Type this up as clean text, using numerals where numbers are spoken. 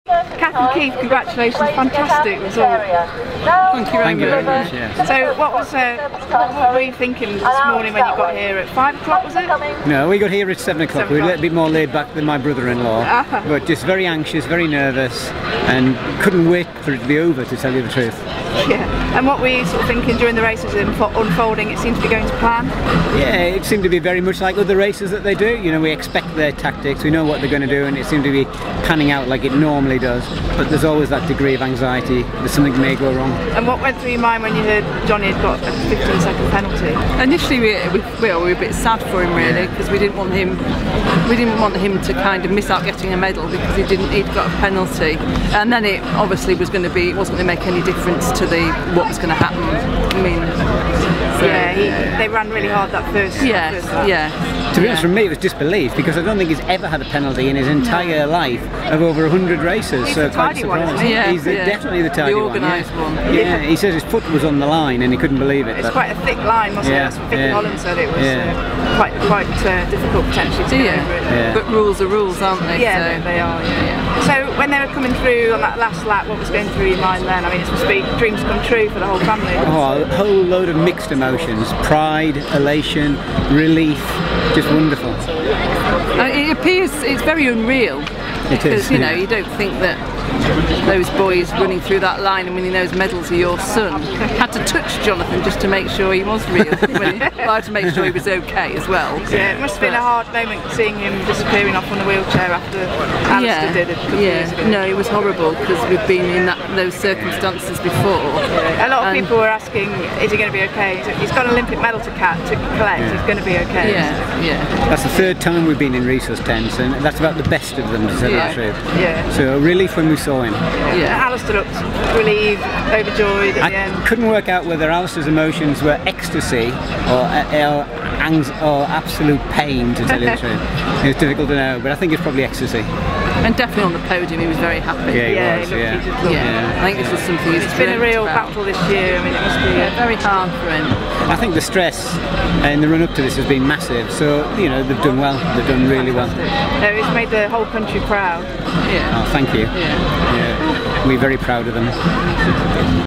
Kath and Keith, congratulations, fantastic result. Thank you very much. Yes. So what were you thinking this morning when you got here at 5 o'clock, was it? No, we got here at 7 o'clock. We were a little bit more laid back than my brother-in-law, but just very anxious, very nervous, and couldn't wait for it to be over, to tell you the truth. Yeah. And what were you sort of thinking during the races unfolding? It seemed to be going to plan? Yeah, it seemed to be very much like other races that they do. You know, we expect their tactics, we know what they're going to do, and it seemed to be panning out like it normally does. But there's always that degree of anxiety that something may go wrong. And what went through your mind when you heard Johnny had got a 15-second penalty? Initially, we were a bit sad for him, really, because we didn't want him to kind of miss out getting a medal because he'd got a penalty. And then it obviously wasn't going to make any difference to what was going to happen. I mean, so, yeah, they ran really hard that first. Yeah. To be honest, for me it was disbelief, because I don't think he's ever had a penalty in his entire life of over 100 races. He's so the tidy one, isn't he? He's definitely the tidy the one. organised one. Yeah, he says his foot was on the line and he couldn't believe it. It's quite a thick line, wasn't it? That's what Vic and Holland said. It was quite difficult potentially to get over it. But rules are rules, aren't they? Yeah, they are. Yeah. So when they were coming through on that last lap, what was going through your mind then? I mean, it must be dreams come true for the whole family. Oh, a whole load of mixed emotions: pride, elation, relief, just wonderful. It appears it's very unreal. Because, you know, you don't think that those boys running through that line and winning those medals are your son. Had to touch Jonathan just to make sure he was real. I had to make sure he was okay as well. Yeah, it must have been a hard moment seeing him disappearing off on the wheelchair after Alistair did it a couple of years ago. No, it was horrible because we've been in those circumstances before. A lot of people were asking, is he going to be okay? He's got an Olympic medal to collect, he's going to be okay. That's the third time we've been in resource tents, and that's about the best of them, to tell you the truth. So relief when we saw him. Alistair looked relieved, overjoyed at the end. I couldn't work out whether Alistair's emotions were ecstasy or absolute pain, to tell you the truth. It was difficult to know, but I think it's probably ecstasy. And definitely on the podium, he was very happy. Yeah, he was. I think this was something he's been a real battle this year. I mean, it must be very hard for him. I think the stress and the run up to this has been massive. So you know, they've done well. They've done really well. No, it's made the whole country proud. Oh, thank you. We're very proud of them.